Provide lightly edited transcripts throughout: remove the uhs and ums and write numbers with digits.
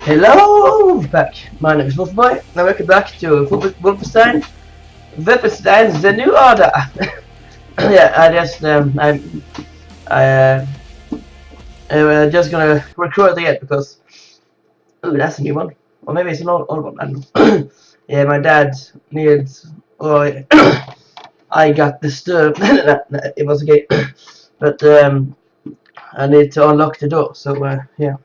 Hello, back. My name is Wolfyboy, and welcome back to Wolfenstein. Wolfenstein: The New Order. Yeah, I I'm just gonna record it again because that's a new one, or maybe it's an old one. I don't know. Yeah, my dad needs. Or I got disturbed. It was okay, but I need to unlock the door. So yeah.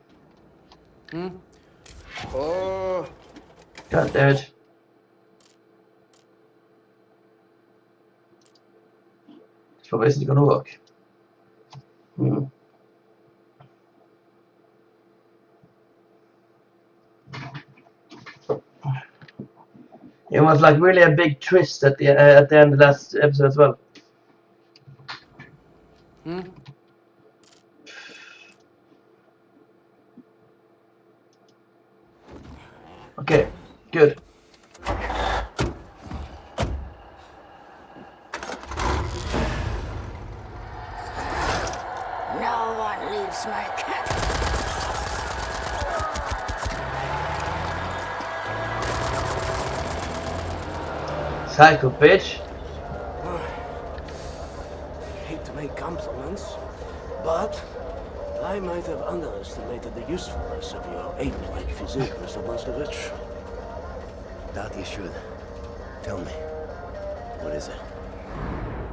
Oh, God damn it. This probably isn't gonna work. Hmm. It was like really a big twist at the end of the last episode as well. Okay, good. No one leaves my camp. Psycho bitch. hate to make compliments, but I might have underestimated the usefulness of your ape-like physique, Mr. Blaskovich. Doubt you should. Tell me, what is it?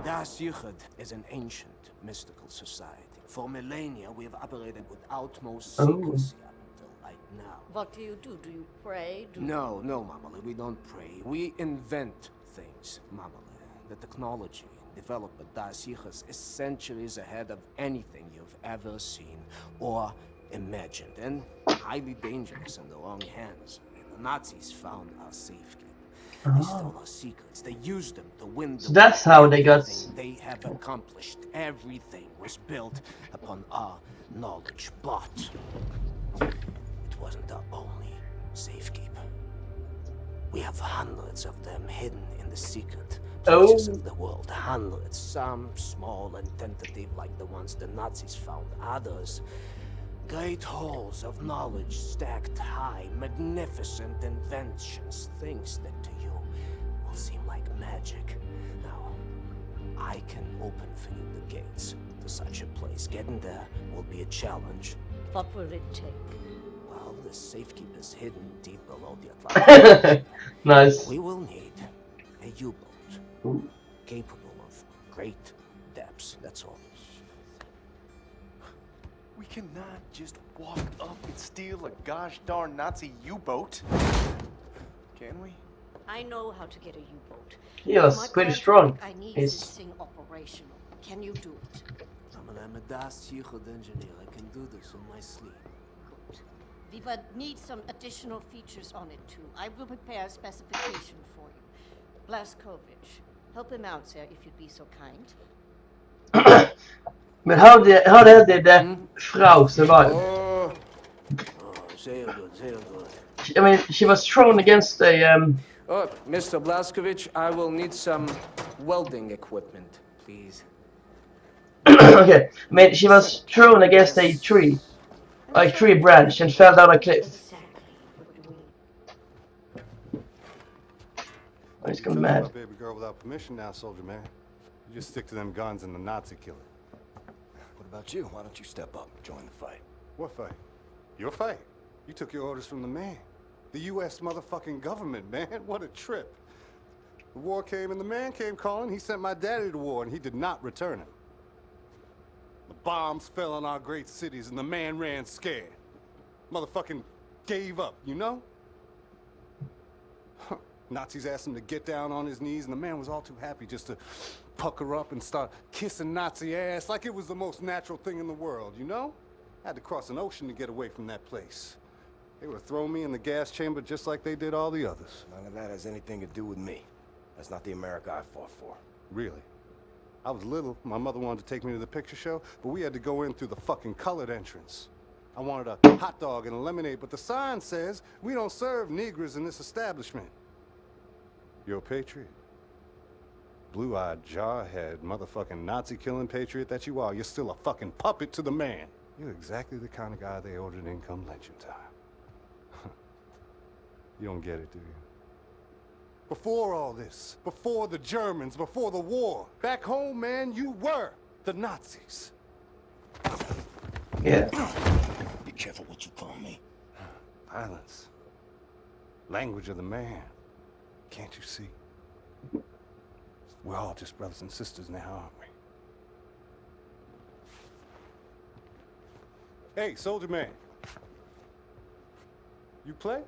Das Yichud is an ancient, mystical society. For millennia, we have operated with utmost secrecy up until right now. What do? Do you pray? No, Mamali, we don't pray. We invent things, Mamali. The technology developed by Das Yichud is centuries ahead of anything you've ever seen or imagined, and highly dangerous in the wrong hands. The Nazis found our safekeeping. They stole our secrets. They used them to win the So that's how they got. They have accomplished. Everything was built upon our knowledge, but it wasn't our only safekeeper. We have hundreds of them hidden in the secret places of the world. Hundreds, some small and tentative, like the ones the Nazis found. Others, great halls of knowledge stacked high, magnificent inventions, things that to you will seem like magic. Now, I can open for you the gates to such a place. Getting there will be a challenge. What will it take? Well, the safekeeper's hidden deep below the Atlantic. Nice. We will need a U-boat capable of great depths, that's all. We cannot just walk up and steal a gosh darn Nazi U-boat. Can we? I know how to get a U-boat. He was pretty strong. I need He's- this thing operational. Can you do it? I'm a Das Yichud engineer. I can do this in my sleep. Good. We would need some additional features on it too. I will prepare a specification for you. Blaskovich, help him out, sir, if you'd be so kind. But how the hell did that Frau survive? Oh, sehr good. I mean, she was thrown against a Oh, Mr. Blaskovich, I will need some welding equipment, please. okay. I mean, she was thrown against a tree, like tree branch, and fell down a cliff. Exactly. Oh, he's gone Killing mad. my baby girl without permission now, soldier man. You just stick to them guns and the Nazi killer. What about you? Why don't you step up and join the fight? What fight? Your fight. You took your orders from the man. The U.S. motherfucking government, man. What a trip. The war came and the man came calling. He sent my daddy to war and he did not return him. The bombs fell on our great cities and the man ran scared. Motherfucking gave up, you know? Nazis asked him to get down on his knees, and the man was all too happy just to pucker up and start kissing Nazi ass like it was the most natural thing in the world, you know? Had to cross an ocean to get away from that place. They would have thrown me in the gas chamber just like they did all the others. None of that has anything to do with me. That's not the America I fought for. Really? I was little. My mother wanted to take me to the picture show, but we had to go in through the fucking colored entrance. I wanted a hot dog and a lemonade, but the sign says we don't serve Negroes in this establishment. You're a patriot. Blue-eyed, jarhead, motherfucking Nazi-killing patriot that you are. You're still a fucking puppet to the man. You're exactly the kind of guy they ordered in come lynching time. You don't get it, do you? Before all this, before the Germans, before the war, back home, man, you were the Nazis. Yeah. Be careful what you call me. Violence. Language of the man. Can't you see? We're all just brothers and sisters now, aren't we? Hey, soldier man. You play?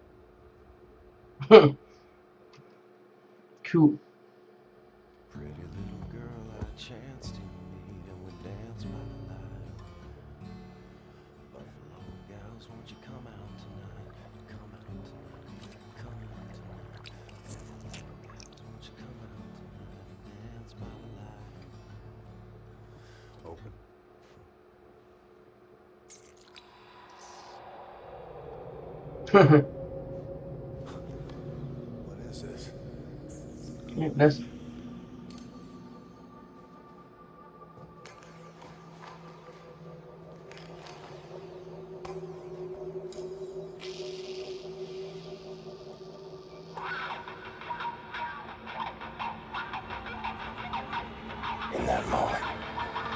Cool. Pretty little girl I chanced to meet and we danced by the light. Buffalo gals, won't you come out tonight? Come out tonight. Come out tonight. Buffalo gals, won't you come out tonight and dance by the light? Open. What is this? Yeah, that's In that moment,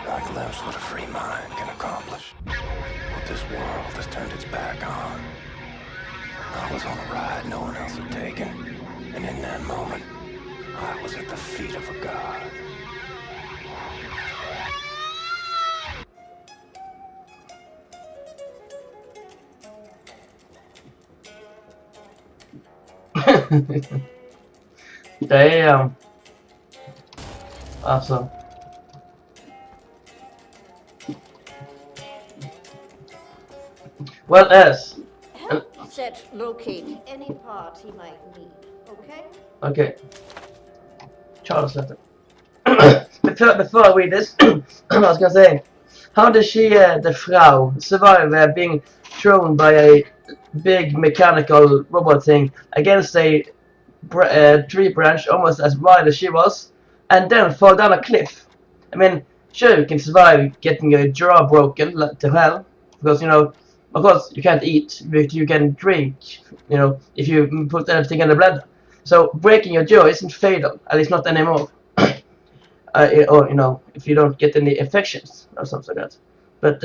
I glimpsed what a free mind can accomplish. What this world has turned its back on. I was on a ride no one else had taken, and in that moment, I was at the feet of a god. Damn. Awesome. Well, S. Help Set locate any part he might need, okay? Okay. Charles letter. Before I read this, I was gonna say, how does she, the Frau, survive being thrown by a big mechanical robot thing against a tree branch almost as wide as she was, and then fall down a cliff? I mean, sure, you can survive getting your jaw broken to hell, because, you know, of course, you can't eat, but you can drink, you know, if you put everything in the blender. So breaking your jaw isn't fatal, at least not anymore. Or, you know, if you don't get any infections or something like that. But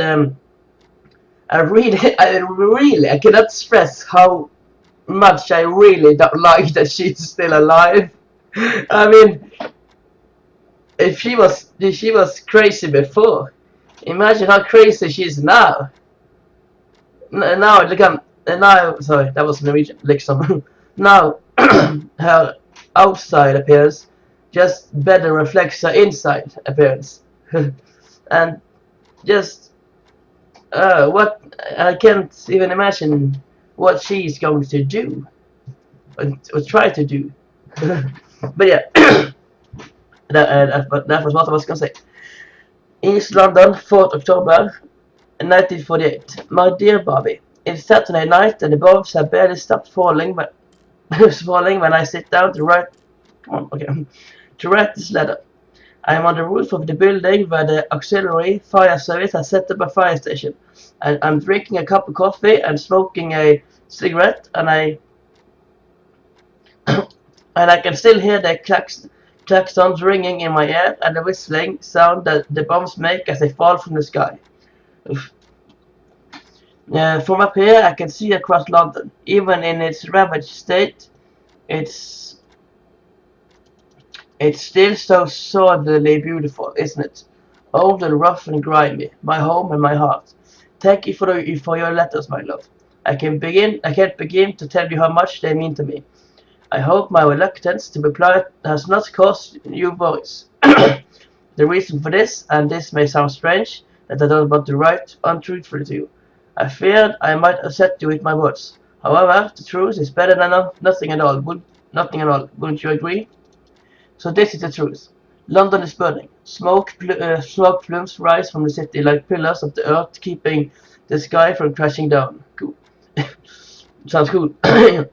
I cannot stress how much I really don't like that she's still alive. I mean, if she was crazy before, imagine how crazy she is now. Now, sorry, that was Norwegian, liksom. Now, her outside appearance just better reflects her inside appearance. And just, what, I can't even imagine what she's going to do, or try to do. But yeah, that was what I was going to say. East London, 4th October, 1948. My dear Bobby, it's Saturday night and the bombs have barely stopped falling when I sit down to write. To write this letter. I am on the roof of the building where the auxiliary fire service has set up a fire station, and I'm drinking a cup of coffee and smoking a cigarette, and I can still hear the klaxons ringing in my ear and the whistling sound that the bombs make as they fall from the sky. From up here, I can see across London. Even in its ravaged state, it's still so sordidly beautiful, isn't it? Old and rough and grimy, my home and my heart. Thank you for your letters, my love. I can't begin to tell you how much they mean to me. I hope my reluctance to reply has not caused you voice. The reason for this, and this may sound strange, that I don't want to write untruthfully to you. I feared I might upset you with my words. However, the truth is better than nothing at all. Wouldn't you agree? So this is the truth. London is burning. Smoke plumes rise from the city like pillars of the earth, keeping the sky from crashing down. Cool. Sounds cool. The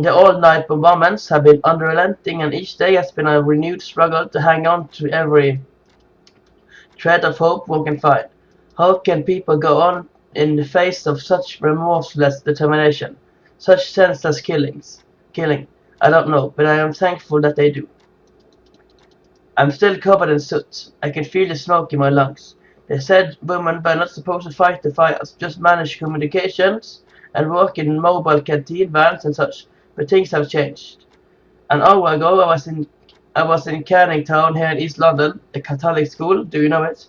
all-night bombardments have been unrelenting, and each day has been a renewed struggle to hang on to every thread of hope one can find. How can people go on in the face of such remorseless determination? such senseless killing. I don't know, but I am thankful that they do. I'm still covered in soot. I can feel the smoke in my lungs. They said women were not supposed to fight the fires, just manage communications and work in mobile canteen vans and such. But things have changed. An hour ago, I was in Canning Town here in East London, a Catholic school. Do you know it?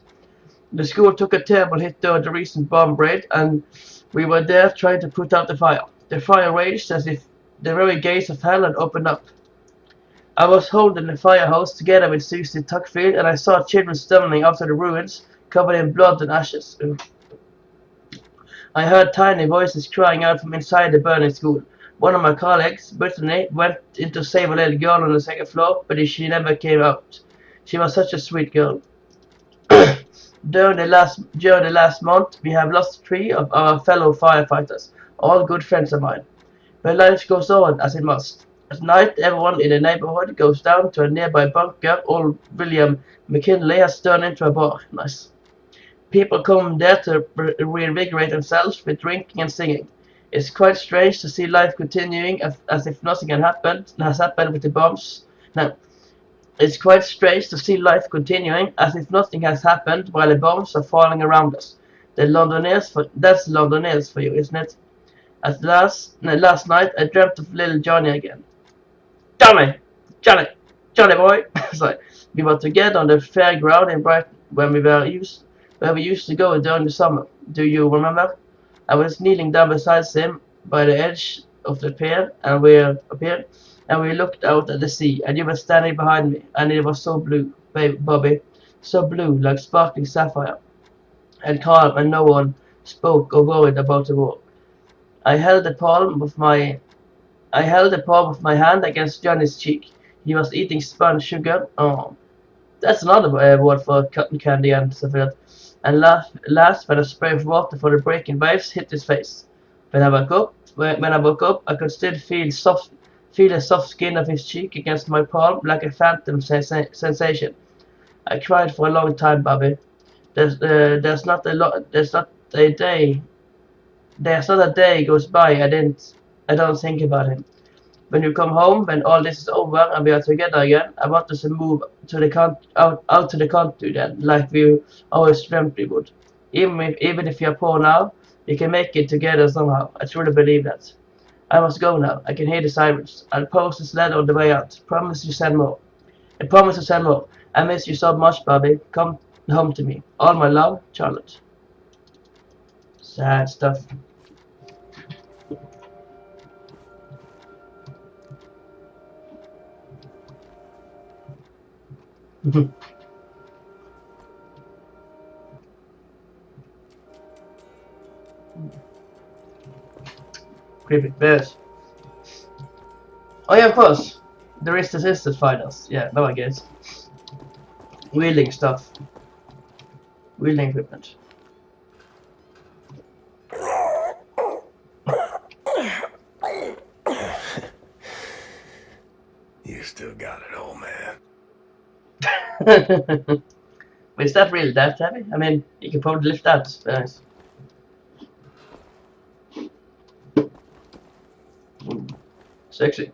The school took a terrible hit during the recent bomb raid, and we were there trying to put out the fire. The fire raged as if the very gates of hell had opened up. I was holding the fire hose together with Susie Tuckfield, and I saw children stumbling after the ruins, covered in blood and ashes. I heard tiny voices crying out from inside the burning school. One of my colleagues, Brittany, went in to save a little girl on the second floor, but she never came out. She was such a sweet girl. During the last month, we have lost 3 of our fellow firefighters, all good friends of mine. But life goes on as it must. At night, everyone in the neighborhood goes down to a nearby bunker. Old William McKinley has turned into a bar. Nice. People come there to reinvigorate themselves with drinking and singing. It's quite strange to see life continuing as if nothing has happened with the bombs. No. It's quite strange to see life continuing as if nothing has happened while the bombs are falling around us. That's Londoners for you, isn't it? Last night, I dreamt of little Johnny again. Johnny boy. Sorry. We were together on the fairground in Brighton when where we used to go during the summer. Do you remember? I was kneeling down beside him by the edge of the pier, and we looked out at the sea, and you were standing behind me, and it was so blue, Bobby, so blue like sparkling sapphire, and calm, and no one spoke or worried about the war. I held the palm of my hand against Johnny's cheek. He was eating spun sugar. Oh, that's another word for cotton candy and stuff like that. And last, when a spray of water for the breaking waves hit his face. When I woke up, I could still feel the soft skin of his cheek against my palm like a phantom sensation. I cried for a long time, Bobby. There's not a day goes by I don't think about him. When you come home, when all this is over and we are together again, I want us to move to the out to the country then, like we always dreamt we would. Even if we are poor now, we can make it together somehow. I truly believe that. I must go now. I can hear the sirens. I'll post this letter on the way out. Promise you send more. I promise to send more. I miss you so much, Bobby. Come home to me. All my love, Charlotte. Sad stuff. Creepy bears. Oh yeah, of course. There is the sisters finals. Yeah, now I guess. Wheeling stuff. Wheeling equipment. You still got it, old man. But is that really that heavy? I mean, you can probably lift that. Nice. Sexy.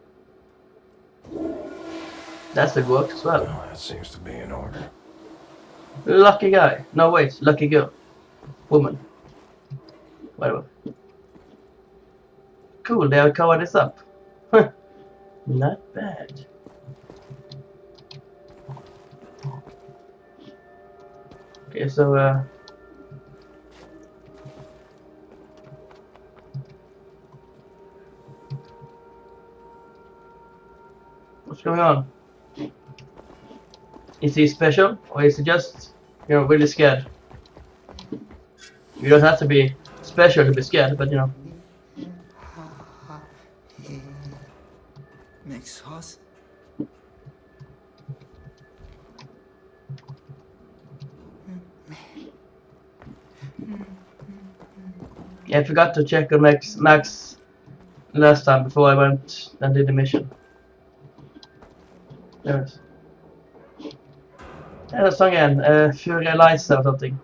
That's the work as well. Well, that seems to be in order. Lucky guy. No, wait. Lucky girl. Woman. Whatever. Cool, they have covered this up. Not bad. Okay, so what's going on? Is he special, or is he just, really scared? You don't have to be special to be scared, but Make sauce. Yeah, I forgot to check on Max last time before I went and did the mission. There it is. Yeah, that song again, Fury Eliza or something.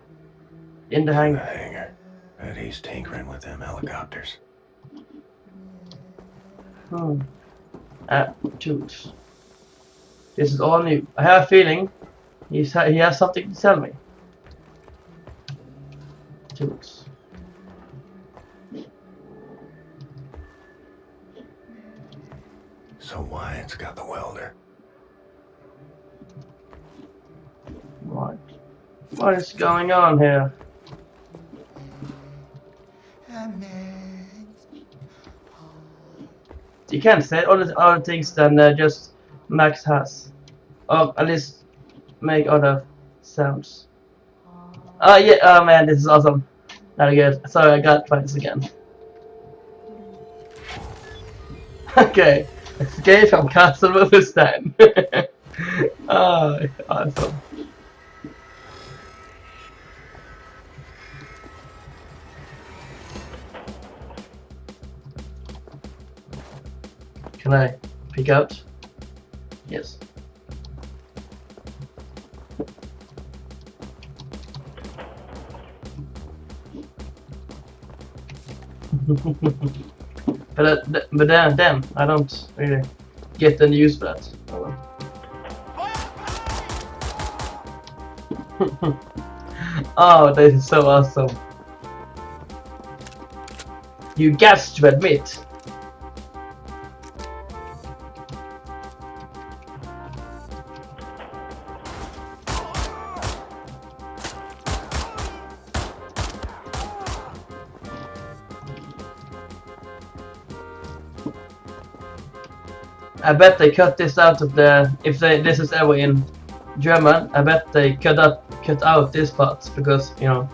In the hangar. Bet he's tinkering with them helicopters. Tools. This is all new. I have a feeling he has something to tell me. Tools. So Wyatt's got the welder. What is going on here? You can't say other things than just Max has. Or at least make other sounds. Oh yeah, oh man, this is awesome. Not good. Sorry, I got to try this again. Okay, escape from Castle Wolfenstein. Oh, awesome. Can I peek out? Yes. but damn, I don't really get any use for that. Oh, well. Oh, this is so awesome. You got to admit. I bet they cut this out of the. If this is ever in German, I bet they cut out this part because you know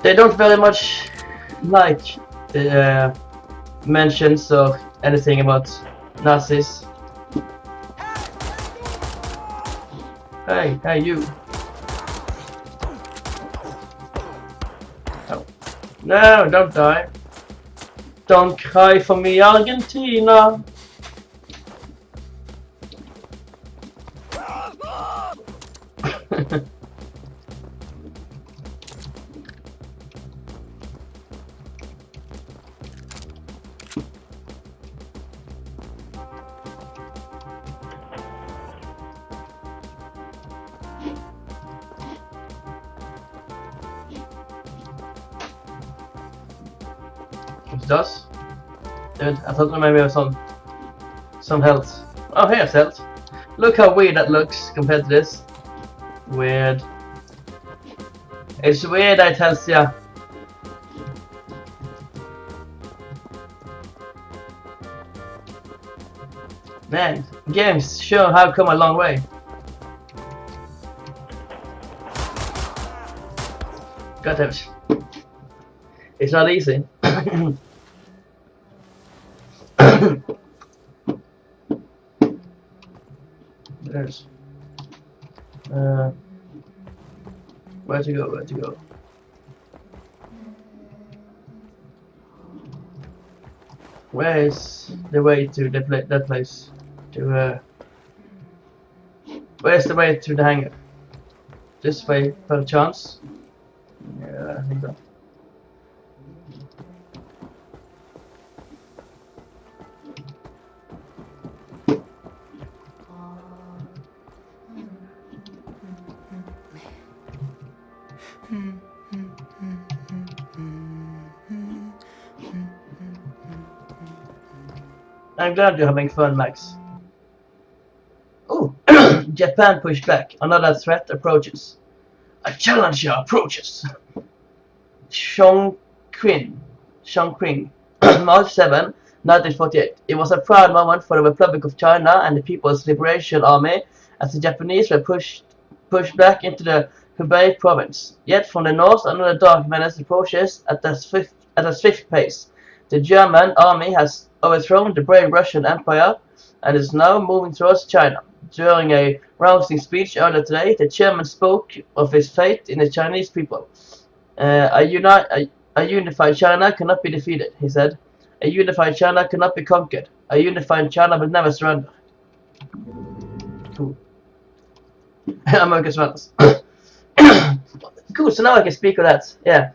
they don't very much like the mentions or anything about Nazis. Hey, you! Oh. No, don't die! Don't cry for me, Argentina! It does. Dude, I thought maybe I was some health. Oh, here's health. Look how weird that looks compared to this. Weird. It's weird, I tell ya. Man, games sure have come a long way. God damn it. It's not easy. There's where to go? Where is the way to that place? Where's the way to the hangar? This way, per chance? Yeah, I think so. I'm glad you're having fun, Max. Oh, Japan pushed back. Another threat approaches. A challenger approaches. Chongqing, March 7, 1948. It was a proud moment for the Republic of China and the People's Liberation Army as the Japanese were pushed back into the Hubei province. Yet from the north, another dark menace approaches at a swift pace. The German army has overthrown the brave Russian Empire and is now moving towards China. During a rousing speech earlier today, the chairman spoke of his faith in the Chinese people. A unified China cannot be defeated, he said. A unified China cannot be conquered. A unified China will never surrender. Cool. America's runners. Cool, so now I can speak of that. Yeah.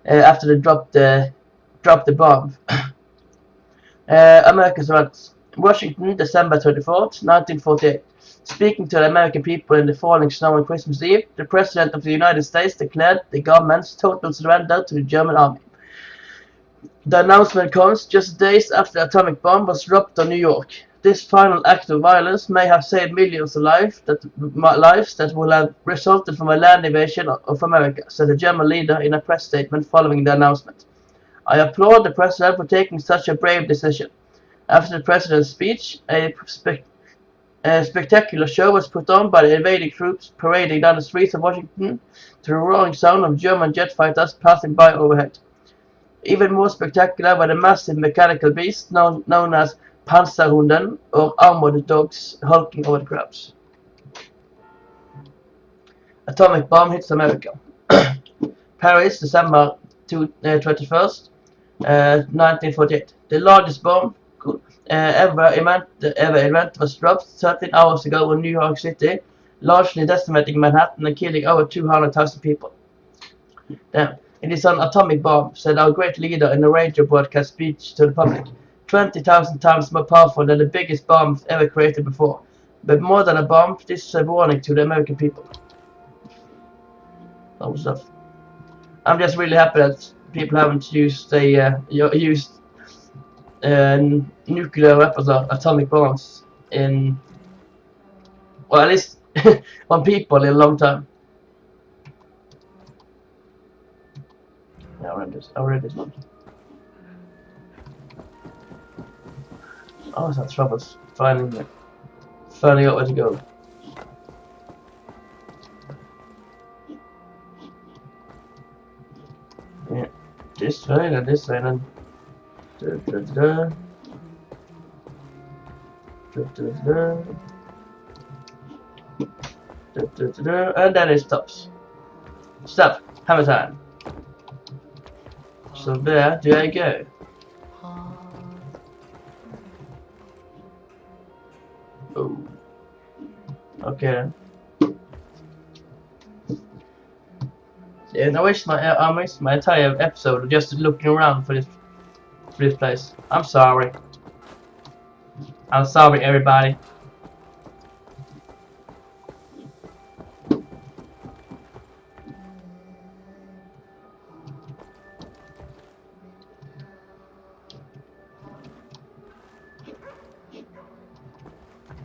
after they dropped the bomb. America's events. Washington, December 24th, 1948. Speaking to the American people in the falling snow on Christmas Eve, the President of the United States declared the government's total surrender to the German army. The announcement comes just days after the atomic bomb was dropped on New York. This final act of violence may have saved millions of lives that would have resulted from a land invasion of America, said the German leader in a press statement following the announcement. I applaud the President for taking such a brave decision. After the President's speech, a spectacular show was put on by the invading troops parading down the streets of Washington to the roaring sound of German jet fighters passing by overhead. Even more spectacular were the massive mechanical beasts known as Panzerhunden, or armored dogs, hulking over the crowds. Atomic bomb hits America. Paris, December 21st, 1948. The largest bomb ever invented was dropped 13 hours ago in New York City, largely decimating Manhattan and killing over 200,000 people. Damn. It is an atomic bomb, said our great leader in a radio broadcast speech to the public. 20,000 times more powerful than the biggest bomb ever created before. But more than a bomb, this is a warning to the American people. That stuff. I'm just really happy that people haven't used nuclear weapons or atomic bombs in, well, at least on people in a long time. Yeah, I read this one. I was having troubles finding out where to go. Yeah, this way and this way and and then it stops. Stop. Hammer time. So there do I go. Oh. Okay. Yeah, I waste my entire episode just looking around for this place. I'm sorry. I'm sorry, everybody.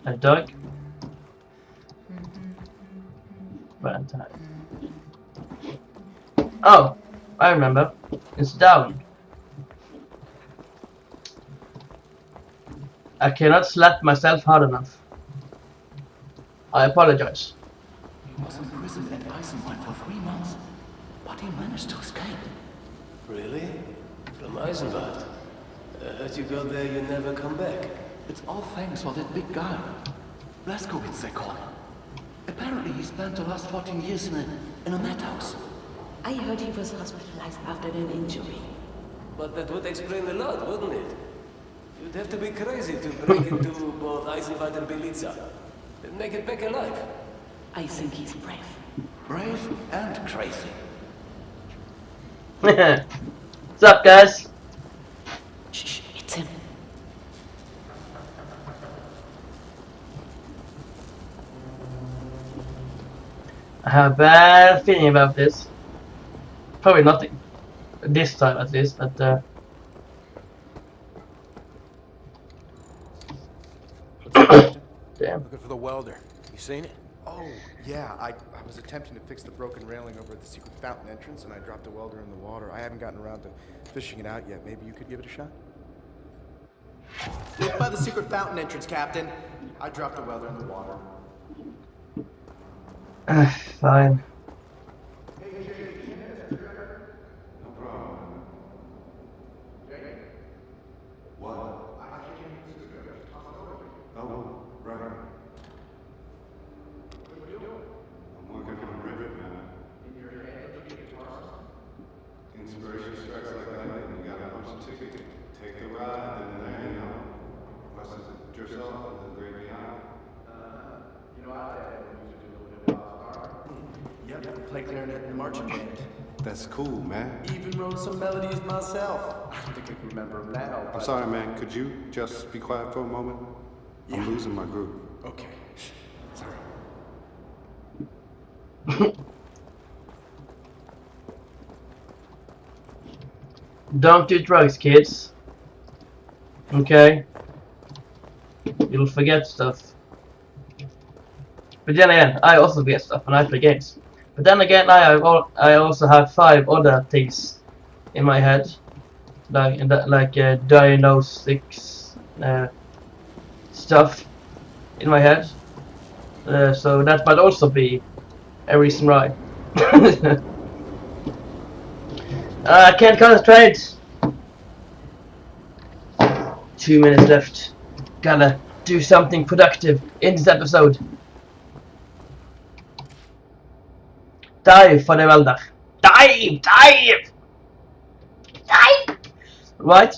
A dog. Valentine. Oh, I remember. It's down. I cannot slap myself hard enough. I apologize. He was imprisoned at Eisenwald for 3 months, but he managed to escape. Really? From Eisenwald? I heard you go there, you never come back. It's all thanks for that big guy. Blazkowicz, they call him. Apparently he spent the last 14 years in a madhouse. I heard he was hospitalized after an injury. But that would explain a lot, wouldn't it? You'd have to be crazy to break into both Eisenwald and Belitza. And make it back alive. I think he's brave. Brave and crazy. What's up, guys? Shh, it's him. I have a bad feeling about this. Probably nothing. This time at least, but Damn. Looking for the welder. You seen it? Oh, yeah, I was attempting to fix the broken railing over at the secret fountain entrance, and I dropped a welder in the water. I haven't gotten around to fishing it out yet. Maybe you could give it a shot? Look by the secret fountain entrance, Captain. I dropped a welder in the water. fine. Yep, play clarinet in the marching band. That's cool, man. Even wrote some melodies myself. I don't think I can remember them now. I'm But... sorry, man. Could you just be quiet for a moment? Yeah. I'm losing my groove. Okay. Sorry. Don't do drugs, kids. Okay? You'll forget stuff. But then again, I also forget stuff when I play games. But then again, I also have 5 other things in my head, like diagnostics stuff in my head. So that might also be a reason why. I can't concentrate. 2 minutes left. Gotta do something productive in this episode. Dive for the welder. Dive! Dive! Dive! Right?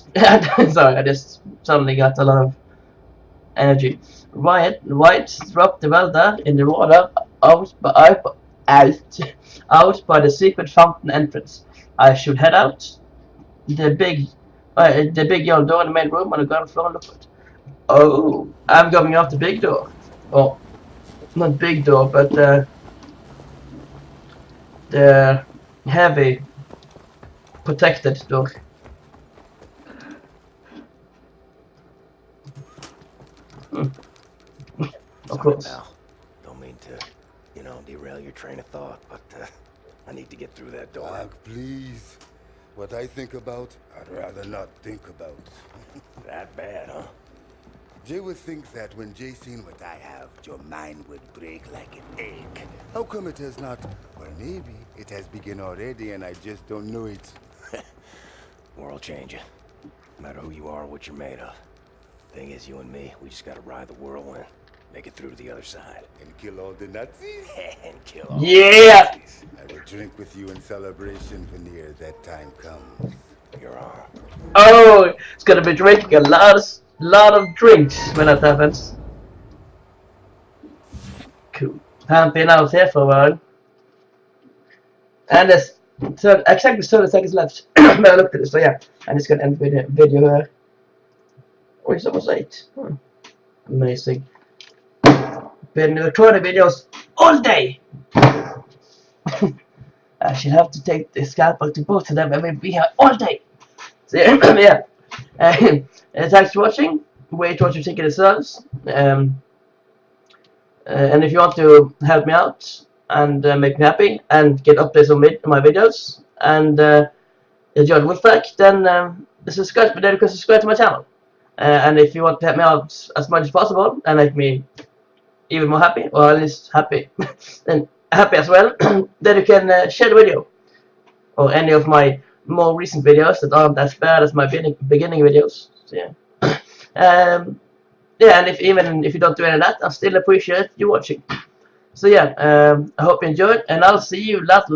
Sorry, I just suddenly got a lot of energy. White dropped the welder in the water out by the secret fountain entrance. I should head out the big yellow door in the main room on the ground floor and look for it. Oh, I'm going out the big door. Oh, not big door, but the heavy protected door. Of course. Sorry, pal. Don't mean to, derail your train of thought, but I need to get through that door. Doc, please. What I think about, I'd rather not think about. That bad, huh? Jay would think that when Jay seen what I have, your mind would break like an egg. How come it has not? Well, maybe it has begun already and I just don't know it. World changing. No matter who you are or what you're made of. Thing is, you and me, we just gotta ride the whirlwind. Make it through to the other side. And kill all the Nazis? And kill all Yeah! the Nazis. I will drink with you in celebration when that time comes. You're on. Oh, it's gonna be drinking a lot of drinks when that happens. Cool. Haven't been out here for a while. And there's exactly 30 seconds left. When I looked at this, so yeah. I'm just gonna end the video here. Oh, it's almost 8. Amazing. Been recording videos all day. I should have to take the scalpel to both of them and we'll be here all day. So yeah. Thanks for watching. Wait what you think of the subs. And if you want to help me out and make me happy and get updates on my videos and enjoy the Wolfpack, then subscribe to my channel. And if you want to help me out as much as possible and make me even more happy, or at least happy, and happy as well, then you can share the video or any of my more recent videos that aren't as bad as my beginning videos. So yeah. Yeah, and even if you don't do any of that, I still appreciate you watching. So yeah, I hope you enjoyed, and I'll see you later.